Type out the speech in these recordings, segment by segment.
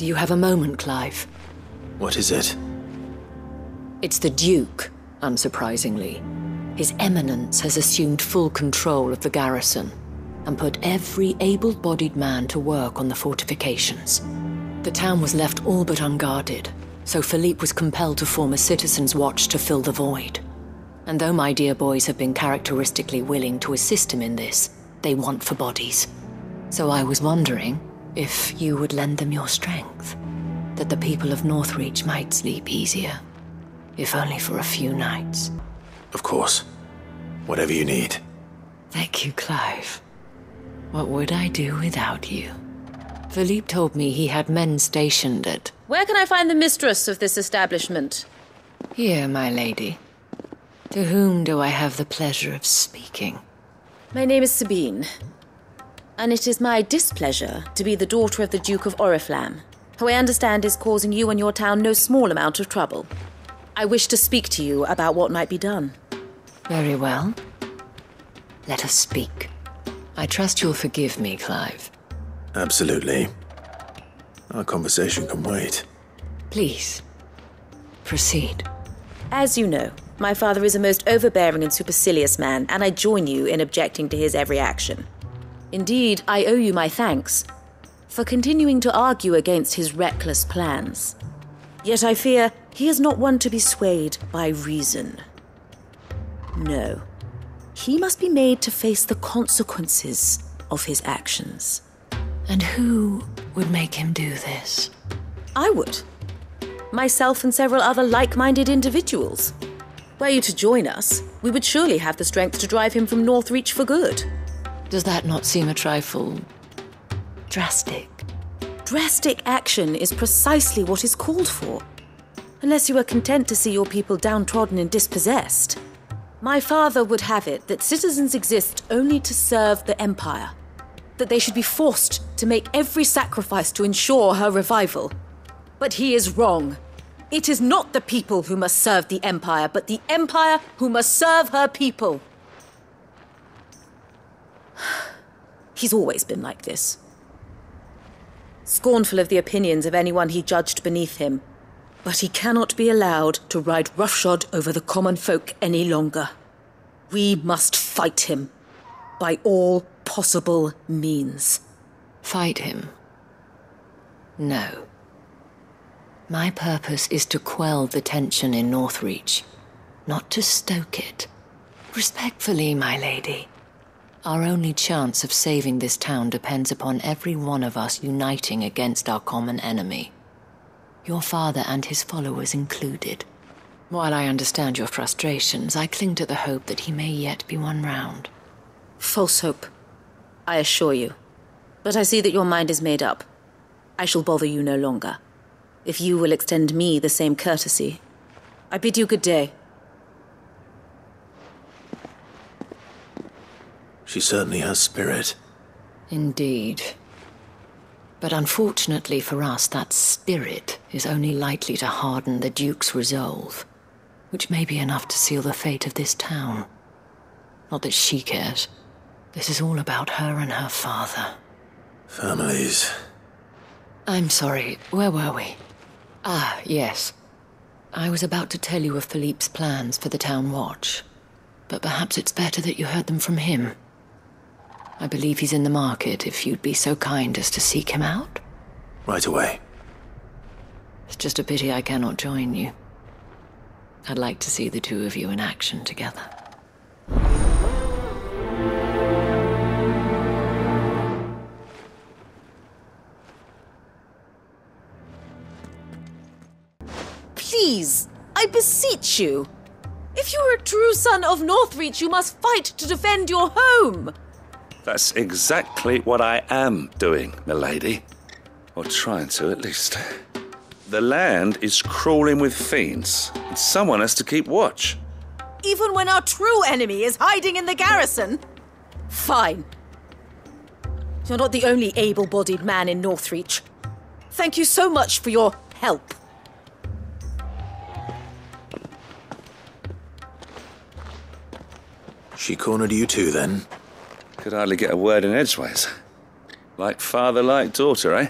Do you have a moment, Clive? What is it? It's the Duke, unsurprisingly. His Eminence has assumed full control of the garrison and put every able-bodied man to work on the fortifications. The town was left all but unguarded, so Philippe was compelled to form a citizen's watch to fill the void. And though my dear boys have been characteristically willing to assist him in this, they want for bodies. So I was wondering if you would lend them your strength, that the people of Northreach might sleep easier, if only for a few nights. Of course. Whatever you need. Thank you, Clive. What would I do without you? Philippe told me he had men stationed at... Where can I find the mistress of this establishment? Here, my lady. To whom do I have the pleasure of speaking? My name is Sabine, and it is my displeasure to be the daughter of the Duke of Oriflamme, who I understand is causing you and your town no small amount of trouble. I wish to speak to you about what might be done. Very well. Let us speak. I trust you'll forgive me, Clive. Absolutely. Our conversation can wait. Please, proceed. As you know, my father is a most overbearing and supercilious man, and I join you in objecting to his every action. Indeed, I owe you my thanks for continuing to argue against his reckless plans. Yet I fear he is not one to be swayed by reason. No. He must be made to face the consequences of his actions. And who would make him do this? I would. Myself and several other like-minded individuals. Were you to join us, we would surely have the strength to drive him from Northreach for good. Does that not seem a trifle... drastic? Drastic action is precisely what is called for. Unless you are content to see your people downtrodden and dispossessed. My father would have it that citizens exist only to serve the Empire. That they should be forced to make every sacrifice to ensure her revival. But he is wrong. It is not the people who must serve the Empire, but the Empire who must serve her people. He's always been like this. Scornful of the opinions of anyone he judged beneath him. But he cannot be allowed to ride roughshod over the common folk any longer. We must fight him by all possible means. Fight him? No. My purpose is to quell the tension in Northreach, not to stoke it. Respectfully, my lady. Our only chance of saving this town depends upon every one of us uniting against our common enemy. Your father and his followers included. While I understand your frustrations, I cling to the hope that he may yet be won round. False hope, I assure you. But I see that your mind is made up. I shall bother you no longer. If you will extend me the same courtesy, I bid you good day. She certainly has spirit. Indeed. But unfortunately for us, that spirit is only likely to harden the Duke's resolve, which may be enough to seal the fate of this town. Not that she cares. This is all about her and her father. Families. I'm sorry, where were we? Ah, yes. I was about to tell you of Philippe's plans for the town watch, but perhaps it's better that you heard them from him. I believe he's in the market, if you'd be so kind as to seek him out. Right away. It's just a pity I cannot join you. I'd like to see the two of you in action together. Please, I beseech you. If you are a true son of Northreach, you must fight to defend your home. That's exactly what I am doing, milady. Or trying to, at least. The land is crawling with fiends, and someone has to keep watch. Even when our true enemy is hiding in the garrison? Fine. You're not the only able-bodied man in Northreach. Thank you so much for your help. She cornered you too, then? Could hardly get a word in edgeways. Like father, like daughter, eh?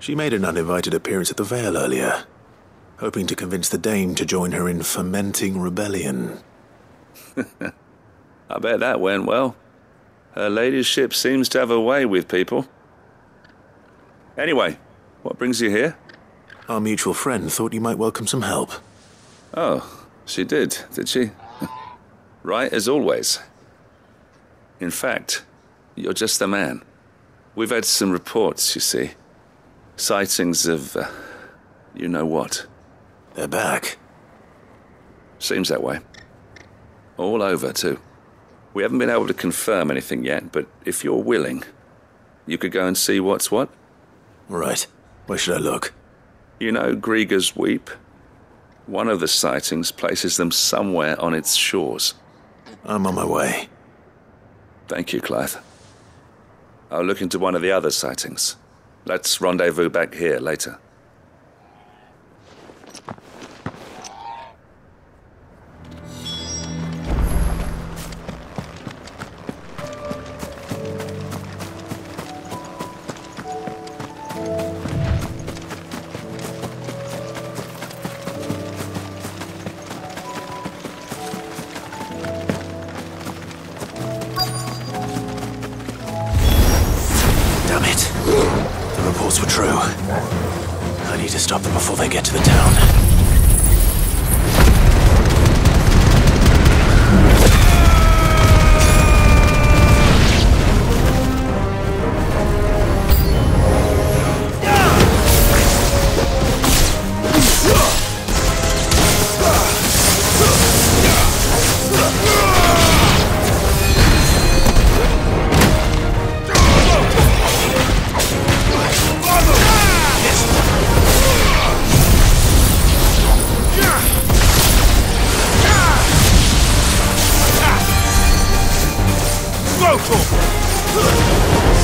She made an uninvited appearance at the Vale earlier, hoping to convince the Dame to join her in fomenting rebellion. I bet that went well. Her ladyship seems to have a way with people. Anyway, what brings you here? Our mutual friend thought you might welcome some help. Oh, she did she? Right as always. In fact, you're just the man. We've had some reports, you see. Sightings of, you know what. They're back. Seems that way. All over, too. We haven't been able to confirm anything yet, but if you're willing, you could go and see what's what. Right. Where should I look? You know Grieger's Weep? One of the sightings places them somewhere on its shores. I'm on my way. Thank you, Clive. I'll look into one of the other sightings. Let's rendezvous back here later. Damn it. The reports were true. I need to stop them before they get to the town.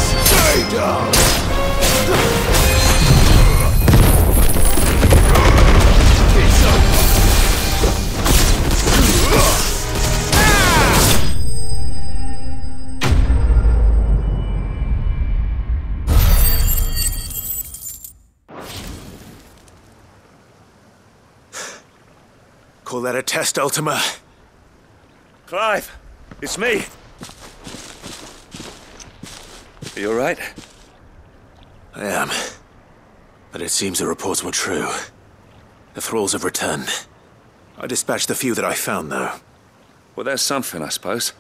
Stay down! Call that a test, Ultima? Clive, it's me. Are you all right? I am. But it seems the reports were true. The thralls have returned. I dispatched the few that I found, though. Well, that's something, I suppose.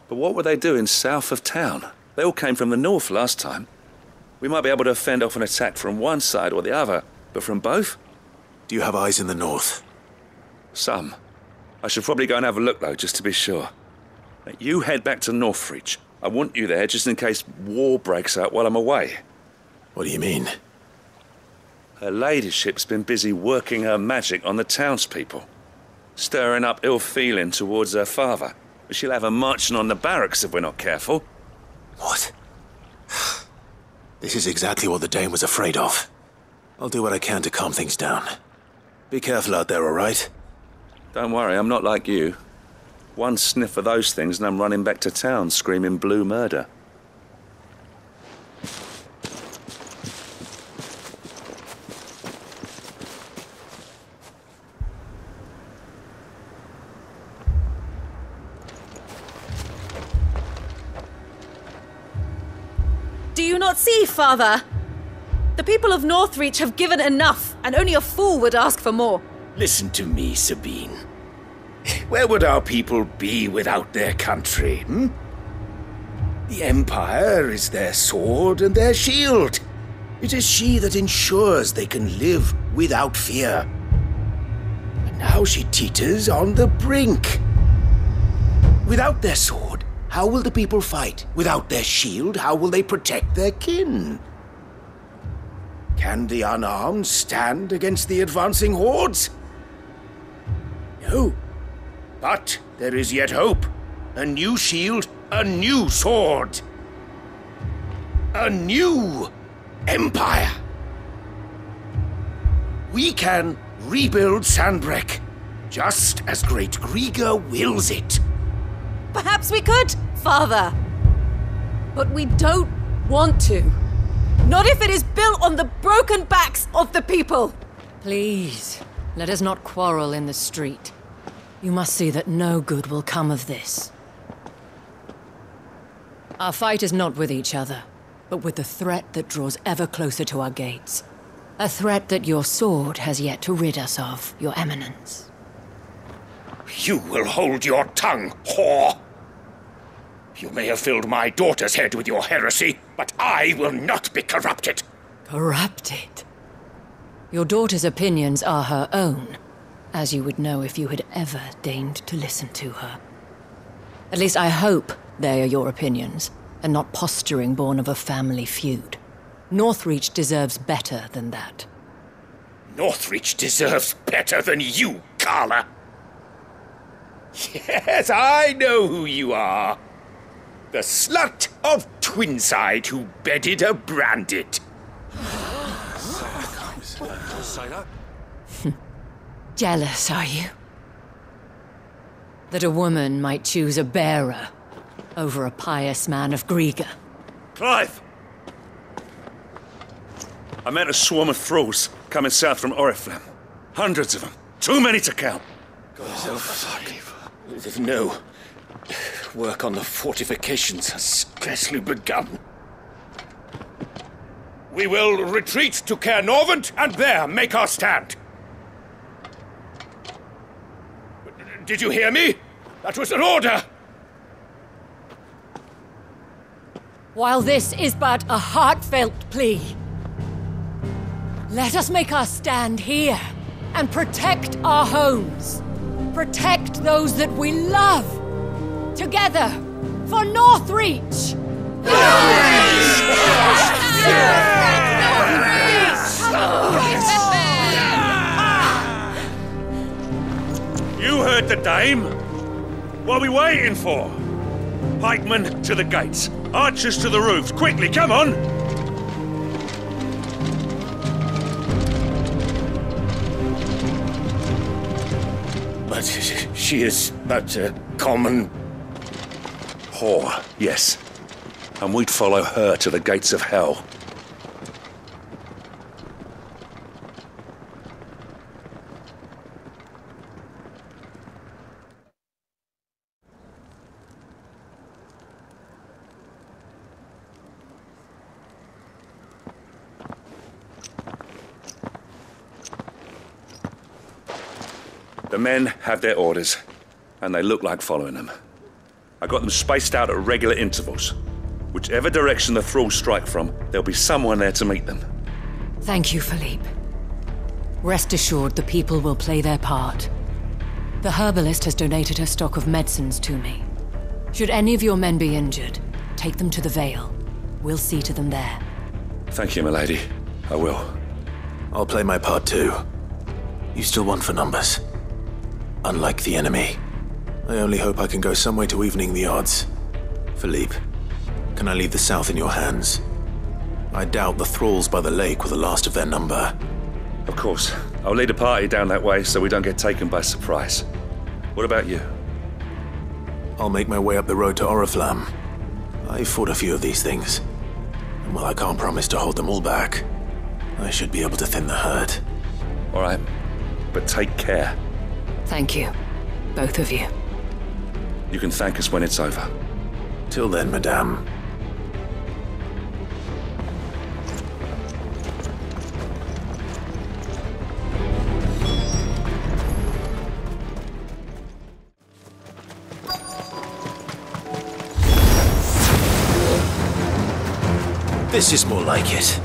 But what were they doing south of town? They all came from the north last time. We might be able to fend off an attack from one side or the other, but from both? Do you have eyes in the north? Some. I should probably go and have a look, though, just to be sure. Now, you head back to Northreach. I want you there just in case war breaks out while I'm away. What do you mean? Her ladyship's been busy working her magic on the townspeople, stirring up ill feeling towards her father. She'll have her marching on the barracks if we're not careful. What? This is exactly what the Dame was afraid of. I'll do what I can to calm things down. Be careful out there, all right? Don't worry, I'm not like you. One sniff of those things and I'm running back to town screaming blue murder. Do you not see, Father? The people of Northreach have given enough, and only a fool would ask for more. Listen to me, Sabine. Where would our people be without their country, The Empire is their sword and their shield. It is she that ensures they can live without fear. But now she teeters on the brink. Without their sword, how will the people fight? Without their shield, how will they protect their kin? Can the unarmed stand against the advancing hordes? No. But there is yet hope. A new shield, a new sword. A new empire. We can rebuild Sandbreck, just as Great Grieger wills it. Perhaps we could, Father. But we don't want to. Not if it is built on the broken backs of the people! Please, let us not quarrel in the street. You must see that no good will come of this. Our fight is not with each other, but with the threat that draws ever closer to our gates. A threat that your sword has yet to rid us of, Your Eminence. You will hold your tongue, whore! You may have filled my daughter's head with your heresy, but I will not be corrupted! Corrupted? Your daughter's opinions are her own, as you would know if you had ever deigned to listen to her. At least I hope they are your opinions, and not posturing born of a family feud. Northreach deserves better than that. Northreach deserves better than you, Carla! Yes, I know who you are. The slut of Twinside who bedded a Branded. Jealous, are you? That a woman might choose a bearer over a pious man of Griega. Clive! I met a swarm of thralls coming south from Oriflamme. Hundreds of them. Too many to count. No. Work on the fortifications has scarcely begun. We will retreat to Caer Norvent and there make our stand. Did you hear me? That was an order! While this is but a heartfelt plea, let us make our stand here and protect our homes. Protect those that we love. Together, for Northreach! You heard the dame. What are we waiting for? Pikemen to the gates. Archers to the roofs. Quickly, come on! But she is but a common... Whore, yes. And we'd follow her to the gates of hell. The men have their orders, and they look like following them. I got them spaced out at regular intervals. Whichever direction the thralls strike from, there'll be someone there to meet them. Thank you, Philippe. Rest assured the people will play their part. The herbalist has donated her stock of medicines to me. Should any of your men be injured, take them to the Vale. We'll see to them there. Thank you, milady. I will. I'll play my part too. You still want for numbers. Unlike the enemy. I only hope I can go some way to evening the odds. Philippe, can I leave the south in your hands? I doubt the thralls by the lake were the last of their number. Of course. I'll lead a party down that way so we don't get taken by surprise. What about you? I'll make my way up the road to Oriflamme. I fought a few of these things. And while I can't promise to hold them all back, I should be able to thin the herd. All right. But take care. Thank you. Both of you. You can thank us when it's over. Till then, madame. This is more like it.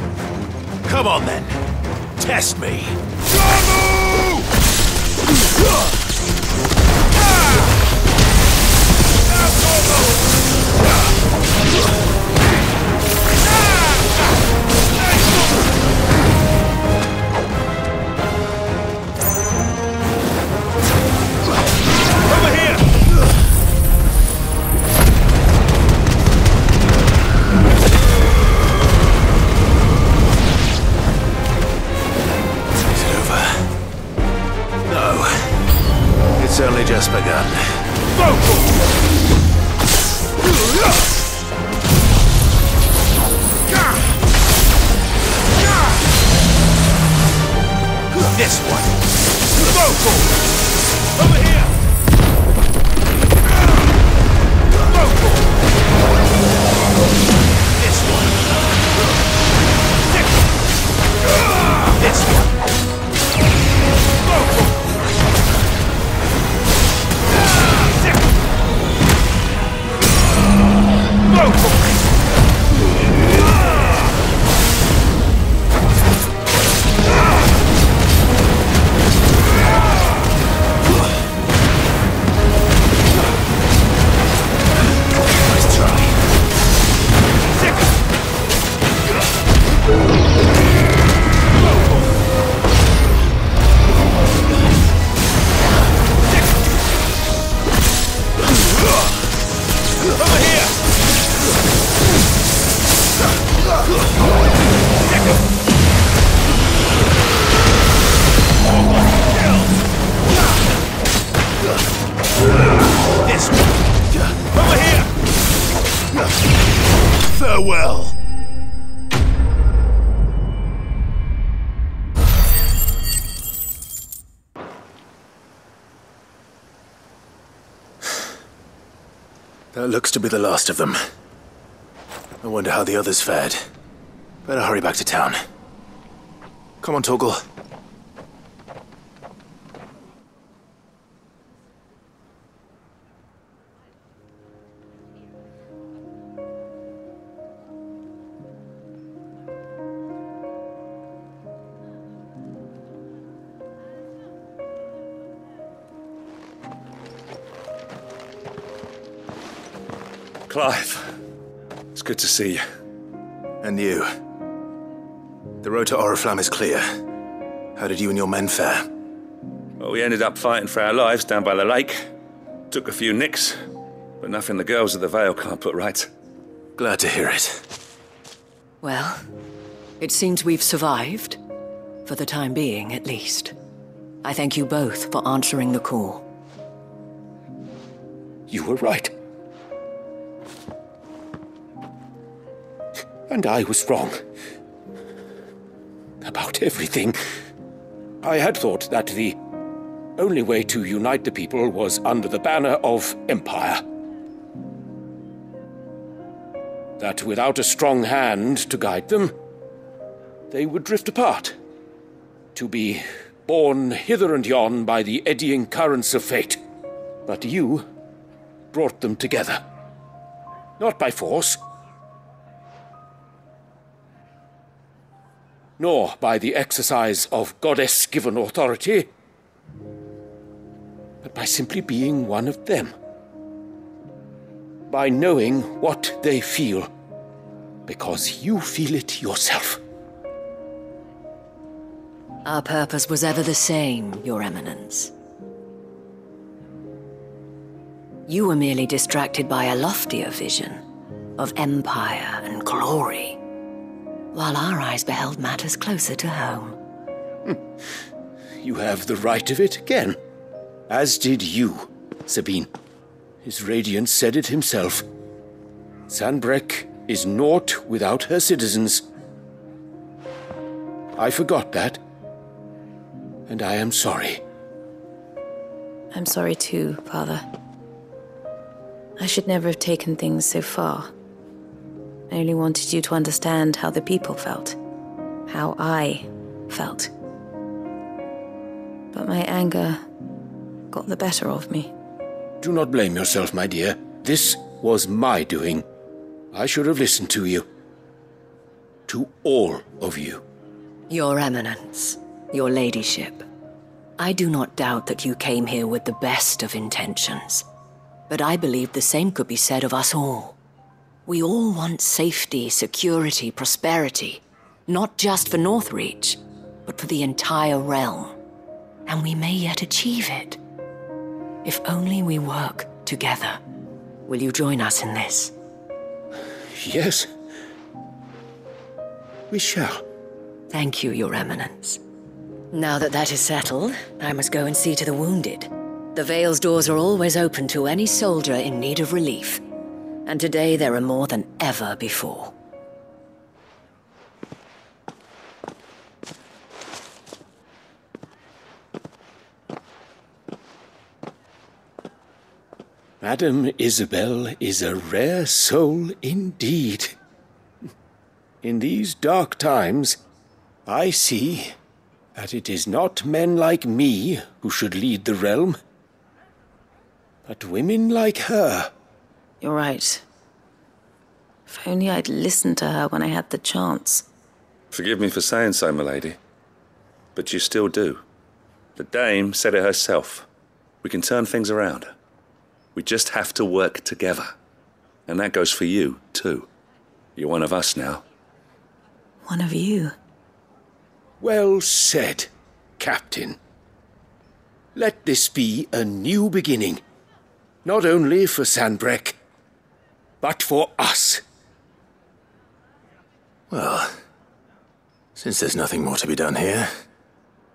Come on then. Test me. Over here! Is it over? No. It's only just begun. Go! This one! Local! Over here! Local! This one! This one! Local! Local! Farewell! That looks to be the last of them. I wonder how the others fared. Better hurry back to town. Come on, Torgal. Clive, it's good to see you. And you. The road to Oriflamme is clear. How did you and your men fare? Well, we ended up fighting for our lives down by the lake. Took a few nicks, but nothing the girls of the Vale can't put right. Glad to hear it. Well, it seems we've survived. For the time being, at least. I thank you both for answering the call. You were right. And I was wrong. About everything. I had thought that the only way to unite the people was under the banner of Empire. That without a strong hand to guide them, they would drift apart. To be borne hither and yon by the eddying currents of fate. But you brought them together. Not by force, nor by the exercise of goddess-given authority, but by simply being one of them. By knowing what they feel, because you feel it yourself. Our purpose was ever the same, Your Eminence. You were merely distracted by a loftier vision of empire and glory, while our eyes beheld matters closer to home. You have the right of it again. As did you, Sabine. His radiance said it himself. Sanbreque is naught without her citizens. I forgot that, and I am sorry. I'm sorry too, Father. I should never have taken things so far. I only wanted you to understand how the people felt. How I felt. But my anger got the better of me. Do not blame yourself, my dear. This was my doing. I should have listened to you. To all of you. Your Eminence, your ladyship, I do not doubt that you came here with the best of intentions. But I believe the same could be said of us all. We all want safety, security, prosperity. Not just for Northreach, but for the entire realm. And we may yet achieve it. If only we work together. Will you join us in this? Yes. We shall. Thank you, Your Eminence. Now that that is settled, I must go and see to the wounded. The Vale's doors are always open to any soldier in need of relief. And today there are more than ever before. Madame Isabel is a rare soul indeed. In these dark times, I see that it is not men like me who should lead the realm, but women like her. You're right. If only I'd listened to her when I had the chance. Forgive me for saying so, milady, but you still do. The dame said it herself. We can turn things around. We just have to work together. And that goes for you, too. You're one of us now. One of you? Well said, Captain. Let this be a new beginning. Not only for Sanbreque, but for us. Well, since there's nothing more to be done here,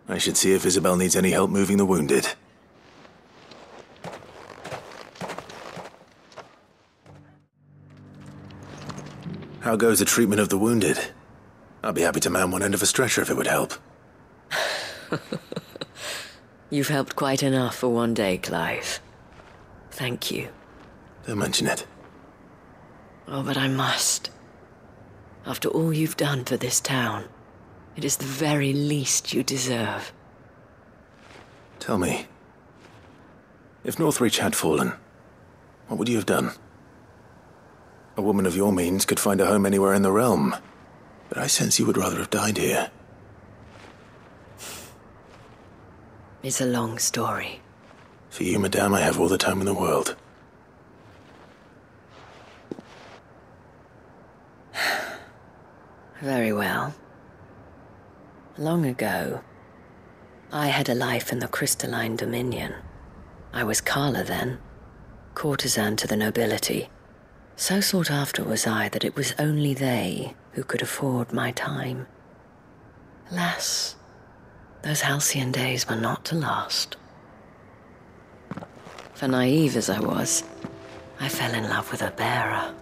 I should see if Isabel needs any help moving the wounded. How goes the treatment of the wounded? I'd be happy to man one end of a stretcher if it would help. You've helped quite enough for one day, Clive. Thank you. Don't mention it. Oh, but I must. After all you've done for this town, it is the very least you deserve. Tell me, if Northreach had fallen, what would you have done? A woman of your means could find a home anywhere in the realm, but I sense you would rather have died here. It's a long story. For you, madame, I have all the time in the world. Very well. Long ago, I had a life in the Crystalline Dominion. I was Carla then, courtesan to the nobility. So sought after was I that it was only they who could afford my time. Alas, those halcyon days were not to last. For naive as I was, I fell in love with a bearer.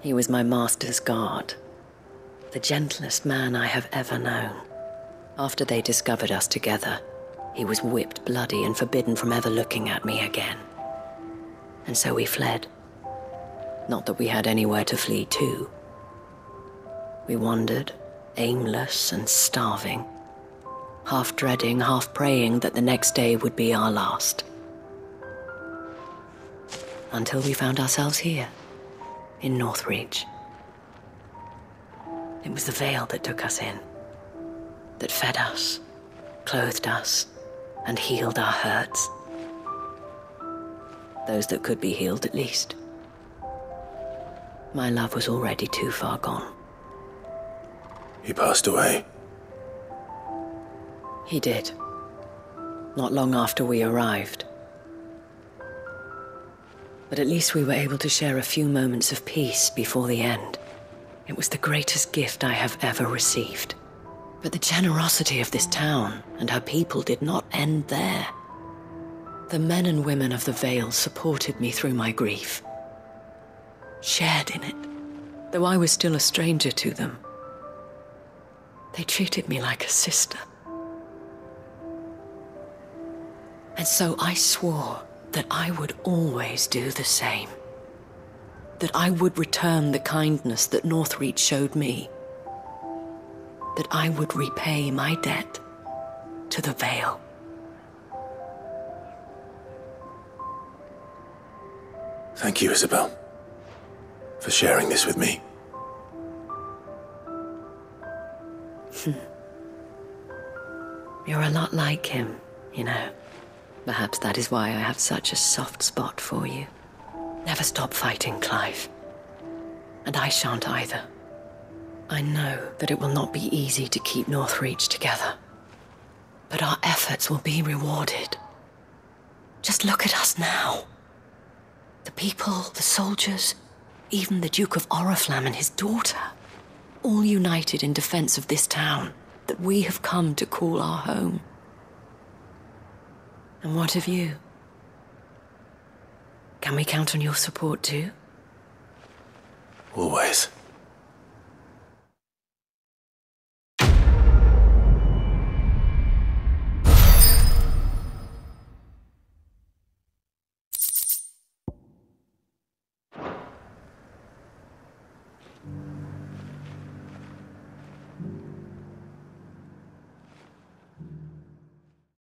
He was my master's guard, the gentlest man I have ever known. After they discovered us together, he was whipped bloody and forbidden from ever looking at me again. And so we fled. Not that we had anywhere to flee to. We wandered, aimless and starving, half dreading, half praying that the next day would be our last. Until we found ourselves here, in Northreach. It was the veil that took us in, that fed us, clothed us, and healed our hurts. Those that could be healed, at least. My love was already too far gone. He passed away. He did. Not long after we arrived. But at least we were able to share a few moments of peace before the end. It was the greatest gift I have ever received. But the generosity of this town and her people did not end there. The men and women of the Vale supported me through my grief. Shared in it, though I was still a stranger to them. They treated me like a sister. And so I swore that I would always do the same. That I would return the kindness that Northreach showed me. That I would repay my debt to the Vale. Thank you, Isabel, for sharing this with me. You're a lot like him, you know. Perhaps that is why I have such a soft spot for you. Never stop fighting, Clive. And I shan't either. I know that it will not be easy to keep Northreach together. But our efforts will be rewarded. Just look at us now. The people, the soldiers, even the Duke of Oriflamme and his daughter, all united in defense of this town that we have come to call our home. And what of you? Can we count on your support too? Always.